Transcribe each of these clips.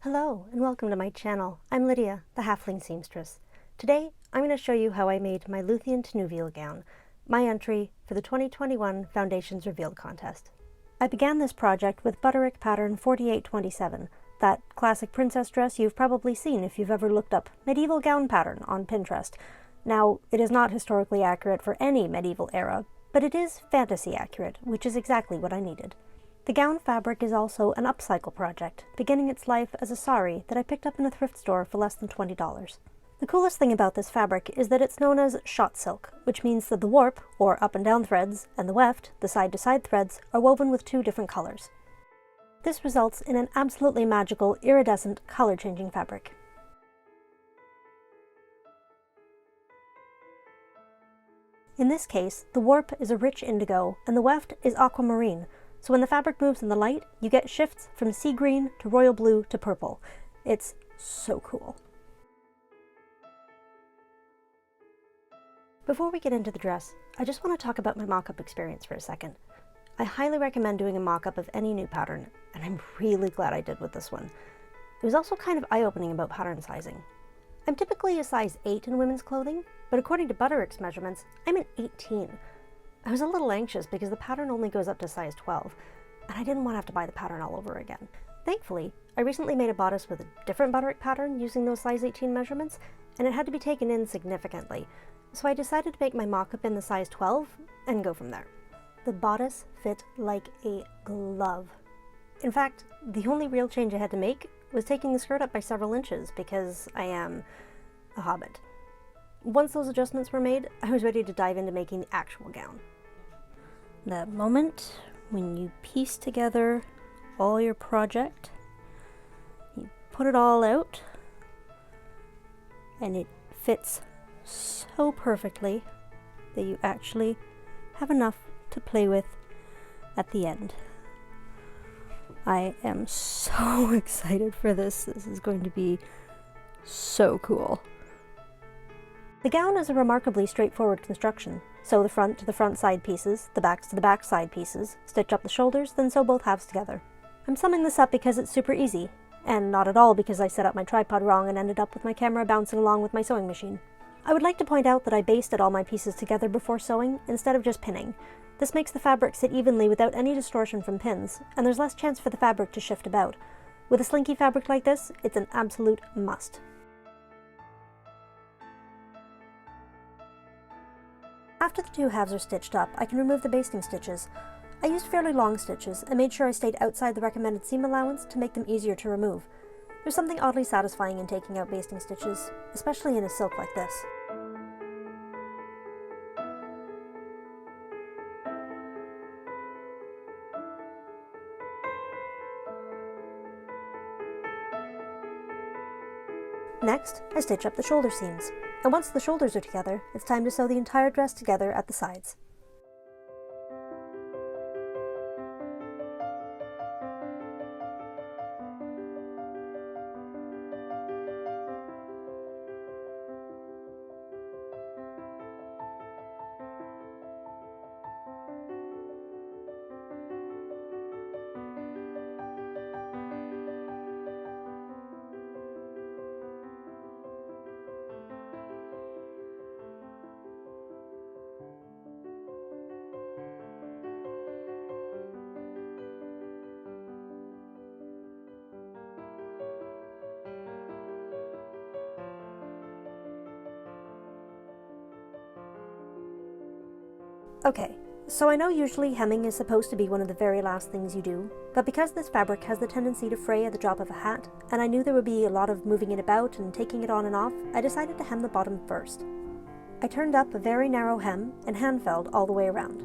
Hello and welcome to my channel. I'm Lydia, the Halfling Seamstress. Today I'm going to show you how I made my Lúthien Tinúviel gown, my entry for the 2021 Foundations Revealed contest. I began this project with Butterick pattern 4827, that classic princess dress you've probably seen if you've ever looked up medieval gown pattern on Pinterest. Now, it is not historically accurate for any medieval era, but it is fantasy accurate, which is exactly what I needed. The gown fabric is also an upcycle project, beginning its life as a sari that I picked up in a thrift store for less than $20. The coolest thing about this fabric is that it's known as shot silk, which means that the warp, or up and down threads, and the weft, the side-to-side threads, are woven with two different colors. This results in an absolutely magical, iridescent, color-changing fabric. In this case, the warp is a rich indigo, and the weft is aquamarine, so when the fabric moves in the light, you get shifts from sea green to royal blue to purple. It's so cool. Before we get into the dress, I just want to talk about my mock-up experience for a second. I highly recommend doing a mock-up of any new pattern, and I'm really glad I did with this one. It was also kind of eye-opening about pattern sizing. I'm typically a size 8 in women's clothing, but according to Butterick's measurements, I'm an 18. I was a little anxious because the pattern only goes up to size 12, and I didn't want to have to buy the pattern all over again. Thankfully, I recently made a bodice with a different Butterick pattern using those size 18 measurements, and it had to be taken in significantly, so I decided to make my mock-up in the size 12 and go from there. The bodice fit like a glove. In fact, the only real change I had to make was taking the skirt up by several inches because I am a hobbit. Once those adjustments were made, I was ready to dive into making the actual gown. That moment when you piece together all your project, you put it all out, and it fits so perfectly that you actually have enough to play with at the end. I am so excited for this. This is going to be so cool. The gown is a remarkably straightforward construction. Sew the front to the front side pieces, the backs to the back side pieces, stitch up the shoulders, then sew both halves together. I'm summing this up because it's super easy, and not at all because I set up my tripod wrong and ended up with my camera bouncing along with my sewing machine. I would like to point out that I basted all my pieces together before sewing, instead of just pinning. This makes the fabric sit evenly without any distortion from pins, and there's less chance for the fabric to shift about. With a slinky fabric like this, it's an absolute must. After the two halves are stitched up, I can remove the basting stitches. I used fairly long stitches and made sure I stayed outside the recommended seam allowance to make them easier to remove. There's something oddly satisfying in taking out basting stitches, especially in a silk like this. Next, I stitch up the shoulder seams, and once the shoulders are together, it's time to sew the entire dress together at the sides. Okay, so I know usually hemming is supposed to be one of the very last things you do, but because this fabric has the tendency to fray at the drop of a hat, and I knew there would be a lot of moving it about and taking it on and off, I decided to hem the bottom first. I turned up a very narrow hem and hand-felled all the way around.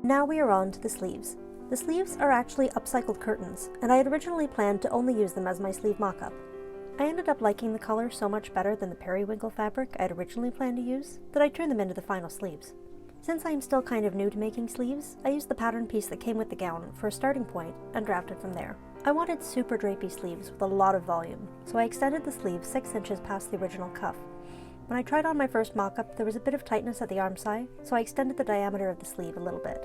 Now we are on to the sleeves. The sleeves are actually upcycled curtains, and I had originally planned to only use them as my sleeve mock-up. I ended up liking the color so much better than the periwinkle fabric I had originally planned to use that I turned them into the final sleeves. Since I am still kind of new to making sleeves, I used the pattern piece that came with the gown for a starting point and drafted from there. I wanted super drapey sleeves with a lot of volume, so I extended the sleeve 6 inches past the original cuff. When I tried on my first mock-up, there was a bit of tightness at the arm side, so I extended the diameter of the sleeve a little bit.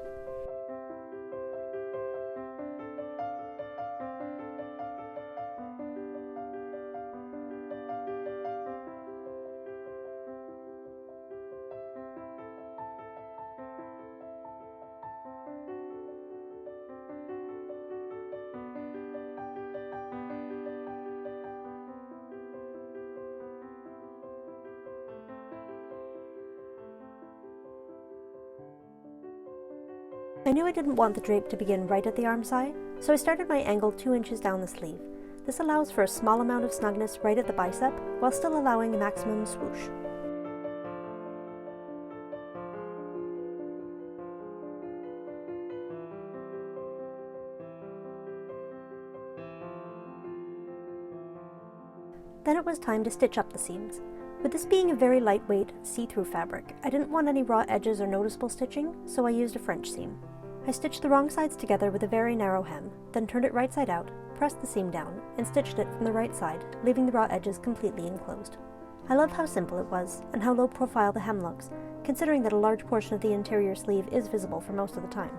I knew I didn't want the drape to begin right at the arm side, so I started my angle 2 inches down the sleeve. This allows for a small amount of snugness right at the bicep, while still allowing a maximum swoosh. Then it was time to stitch up the seams. With this being a very lightweight, see-through fabric, I didn't want any raw edges or noticeable stitching, so I used a French seam. I stitched the wrong sides together with a very narrow hem, then turned it right side out, pressed the seam down, and stitched it from the right side, leaving the raw edges completely enclosed. I love how simple it was, and how low profile the hem looks, considering that a large portion of the interior sleeve is visible for most of the time.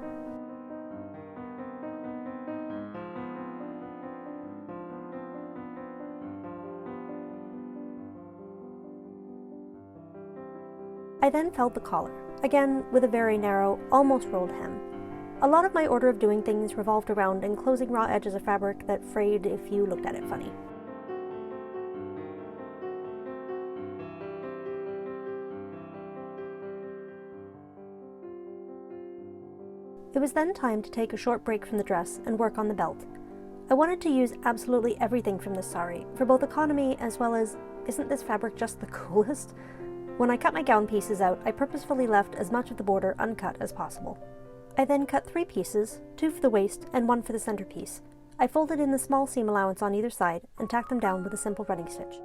I then felled the collar, again with a very narrow, almost rolled hem. A lot of my order of doing things revolved around enclosing raw edges of fabric that frayed if you looked at it funny. It was then time to take a short break from the dress and work on the belt. I wanted to use absolutely everything from this sari, for both economy as well as, isn't this fabric just the coolest? When I cut my gown pieces out, I purposefully left as much of the border uncut as possible. I then cut 3 pieces, 2 for the waist and 1 for the centerpiece. I folded in the small seam allowance on either side and tacked them down with a simple running stitch.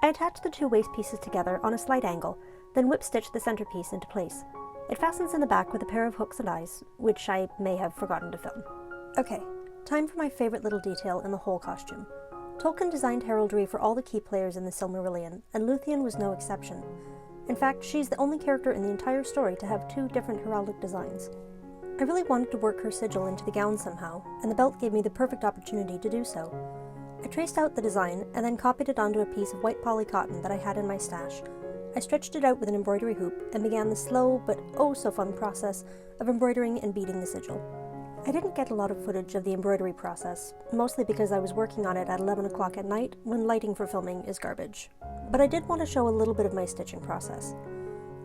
I attached the 2 waist pieces together on a slight angle, then whip-stitched the centerpiece into place. It fastens in the back with a pair of hooks and eyes, which I may have forgotten to film. Okay, time for my favorite little detail in the whole costume. Tolkien designed heraldry for all the key players in the Silmarillion, and Lúthien was no exception. In fact, she's the only character in the entire story to have 2 different heraldic designs. I really wanted to work her sigil into the gown somehow, and the belt gave me the perfect opportunity to do so. I traced out the design, and then copied it onto a piece of white poly cotton that I had in my stash. I stretched it out with an embroidery hoop, and began the slow, but oh so fun process of embroidering and beading the sigil. I didn't get a lot of footage of the embroidery process, mostly because I was working on it at 11 o'clock at night when lighting for filming is garbage. But I did want to show a little bit of my stitching process.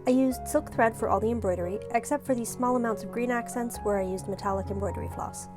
I used silk thread for all the embroidery, except for these small amounts of green accents where I used metallic embroidery floss.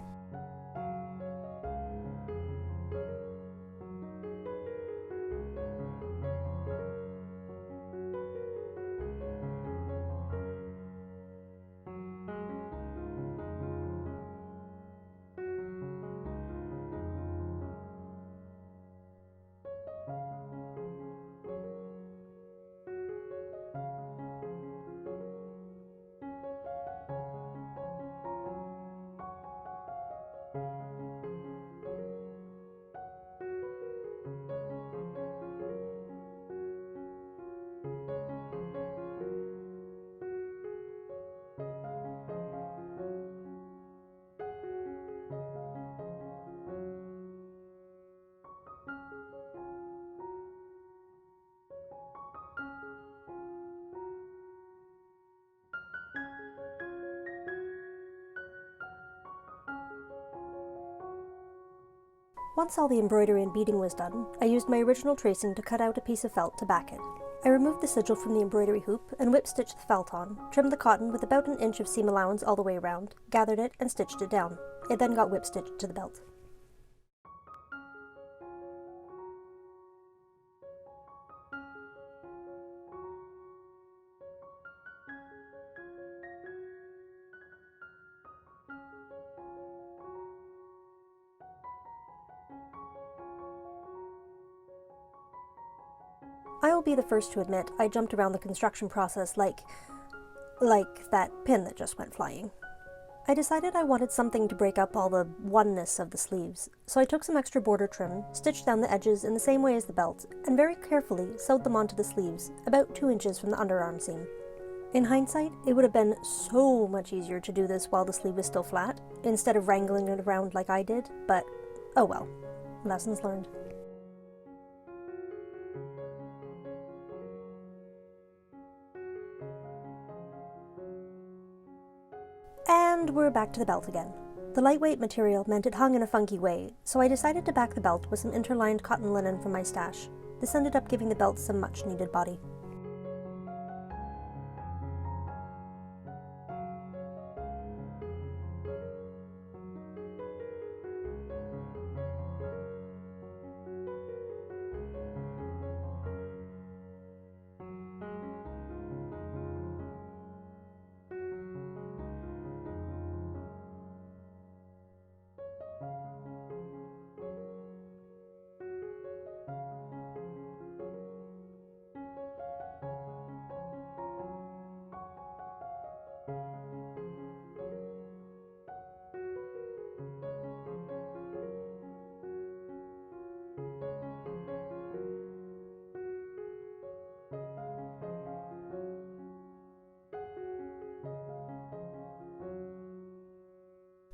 Once all the embroidery and beading was done, I used my original tracing to cut out a piece of felt to back it. I removed the sigil from the embroidery hoop and whip-stitched the felt on, trimmed the cotton with about an inch of seam allowance all the way around, gathered it and stitched it down. It then got whip-stitched to the belt. be the first to admit I jumped around the construction process like that pin that just went flying. I decided I wanted something to break up all the oneness of the sleeves, so I took some extra border trim, stitched down the edges in the same way as the belt, and very carefully sewed them onto the sleeves, about 2 inches from the underarm seam. In hindsight, it would have been so much easier to do this while the sleeve was still flat, instead of wrangling it around like I did, but oh well, lessons learned. And we're back to the belt again. The lightweight material meant it hung in a funky way, so I decided to back the belt with some interlined cotton linen from my stash. This ended up giving the belt some much-needed body.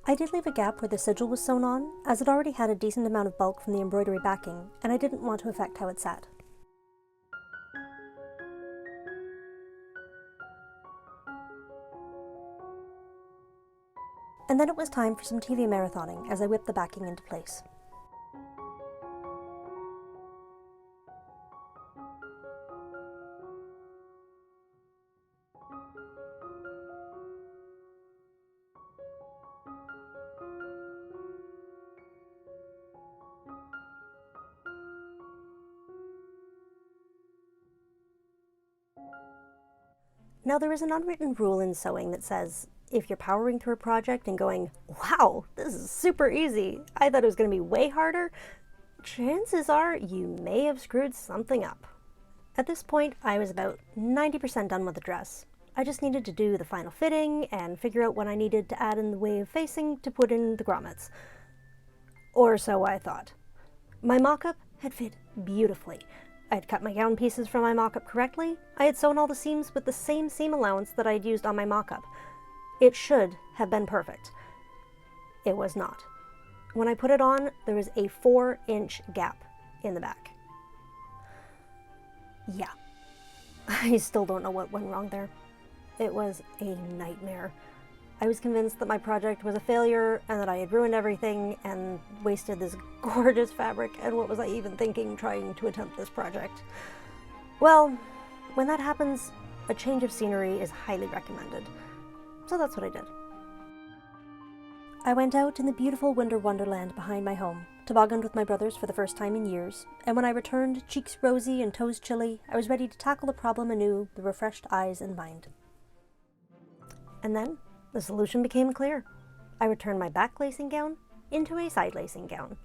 I did leave a gap where the sigil was sewn on, as it already had a decent amount of bulk from the embroidery backing, and I didn't want to affect how it sat. And then it was time for some TV marathoning as I whipped the backing into place. Now, there is an unwritten rule in sewing that says, if you're powering through a project and going, wow, this is super easy, I thought it was going to be way harder, chances are you may have screwed something up. At this point, I was about 90% done with the dress. I just needed to do the final fitting and figure out what I needed to add in the way of facing to put in the grommets. Or so I thought. My mock-up had fit beautifully. I had cut my gown pieces from my mock-up correctly. I had sewn all the seams with the same seam allowance that I had used on my mock-up. It should have been perfect. It was not. When I put it on, there was a 4-inch gap in the back. Yeah. I still don't know what went wrong there. It was a nightmare. I was convinced that my project was a failure and that I had ruined everything and wasted this gorgeous fabric, and what was I even thinking trying to attempt this project? Well, when that happens, a change of scenery is highly recommended. So that's what I did. I went out in the beautiful winter wonderland behind my home, tobogganed with my brothers for the first time in years, and when I returned, cheeks rosy and toes chilly, I was ready to tackle the problem anew with refreshed eyes and mind. And then, the solution became clear. I returned my back lacing gown into a side lacing gown.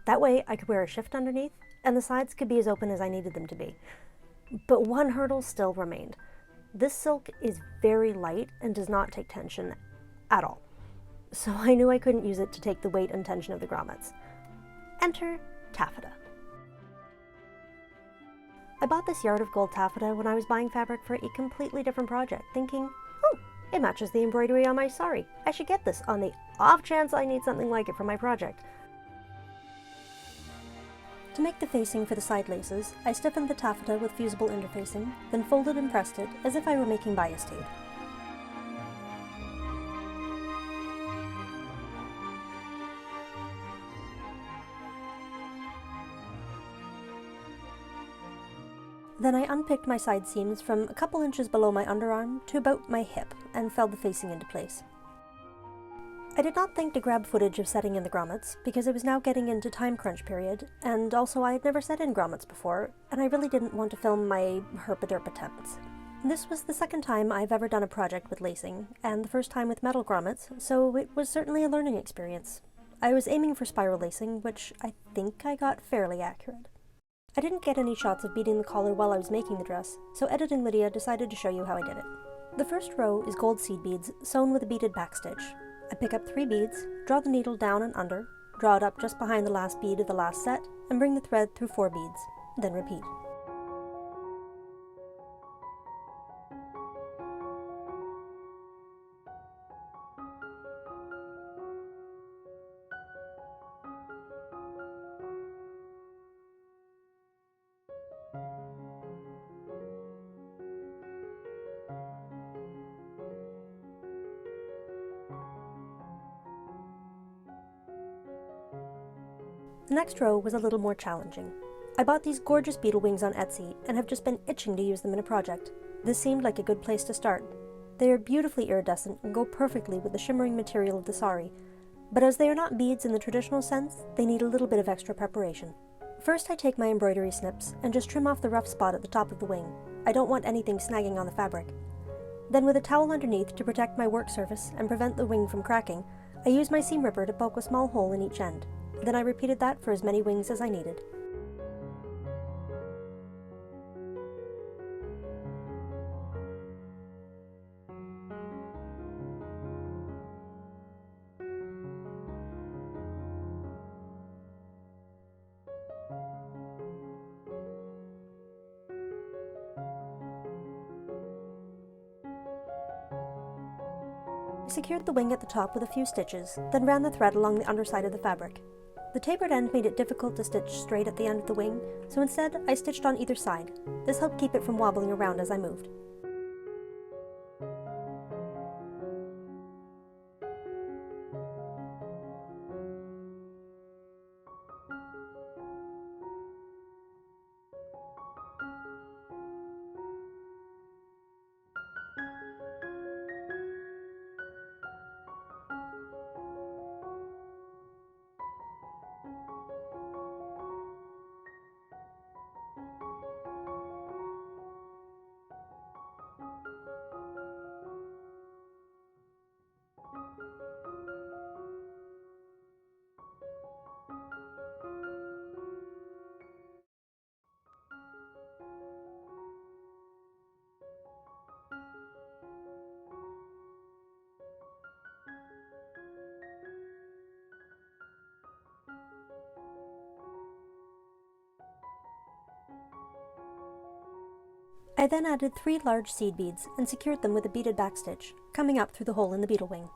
That way I could wear a shift underneath, and the sides could be as open as I needed them to be. But one hurdle still remained. This silk is very light and does not take tension at all. So I knew I couldn't use it to take the weight and tension of the grommets. Enter taffeta. I bought this yard of gold taffeta when I was buying fabric for a completely different project, thinking, oh, it matches the embroidery on my sari. I should get this on the off chance I need something like it for my project. To make the facing for the side laces, I stiffened the taffeta with fusible interfacing, then folded and pressed it as if I were making bias tape. Then I unpicked my side seams from a couple inches below my underarm to about my hip and felled the facing into place. I did not think to grab footage of setting in the grommets because it was now getting into time crunch period, and also I had never set in grommets before, and I really didn't want to film my herp-a-derp attempts. This was the second time I've ever done a project with lacing, and the first time with metal grommets, so it was certainly a learning experience. I was aiming for spiral lacing, which I think I got fairly accurate. I didn't get any shots of beading the collar while I was making the dress, so Editing Lydia decided to show you how I did it. The first row is gold seed beads sewn with a beaded backstitch. I pick up 3 beads, draw the needle down and under, draw it up just behind the last bead of the last set, and bring the thread through 4 beads, then repeat. The next row was a little more challenging. I bought these gorgeous beetle wings on Etsy and have just been itching to use them in a project. This seemed like a good place to start. They are beautifully iridescent and go perfectly with the shimmering material of the sari, but as they are not beads in the traditional sense, they need a little bit of extra preparation. First I take my embroidery snips and just trim off the rough spot at the top of the wing. I don't want anything snagging on the fabric. Then with a towel underneath to protect my work surface and prevent the wing from cracking, I use my seam ripper to poke a small hole in each end. Then I repeated that for as many wings as I needed. I secured the wing at the top with a few stitches, then ran the thread along the underside of the fabric. The tapered end made it difficult to stitch straight at the end of the wing, so instead I stitched on either side. This helped keep it from wobbling around as I moved. I then added 3 large seed beads and secured them with a beaded backstitch, coming up through the hole in the beetle wing.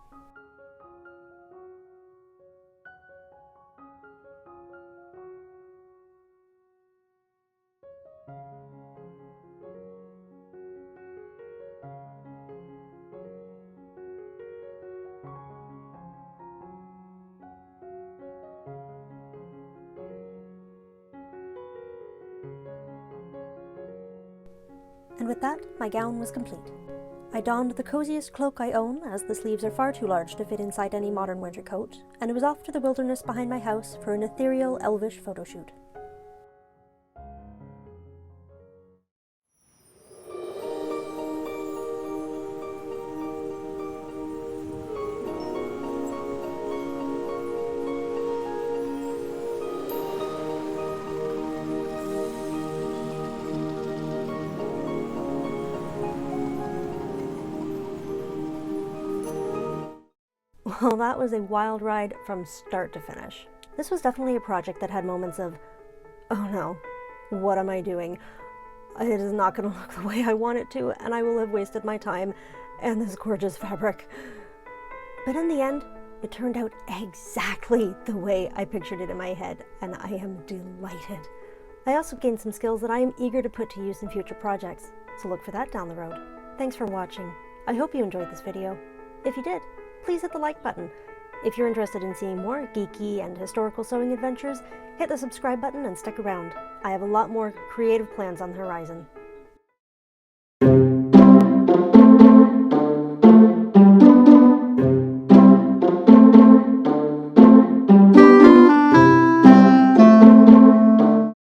And with that, my gown was complete. I donned the coziest cloak I own, as the sleeves are far too large to fit inside any modern winter coat, and was off to the wilderness behind my house for an ethereal, elvish photoshoot. Well, that was a wild ride from start to finish. This was definitely a project that had moments of, oh no, what am I doing? It is not going to look the way I want it to, and I will have wasted my time and this gorgeous fabric. But in the end, it turned out exactly the way I pictured it in my head, and I am delighted. I also gained some skills that I am eager to put to use in future projects, so look for that down the road. Thanks for watching. I hope you enjoyed this video. If you did, please hit the like button. If you're interested in seeing more geeky and historical sewing adventures, hit the subscribe button and stick around. I have a lot more creative plans on the horizon.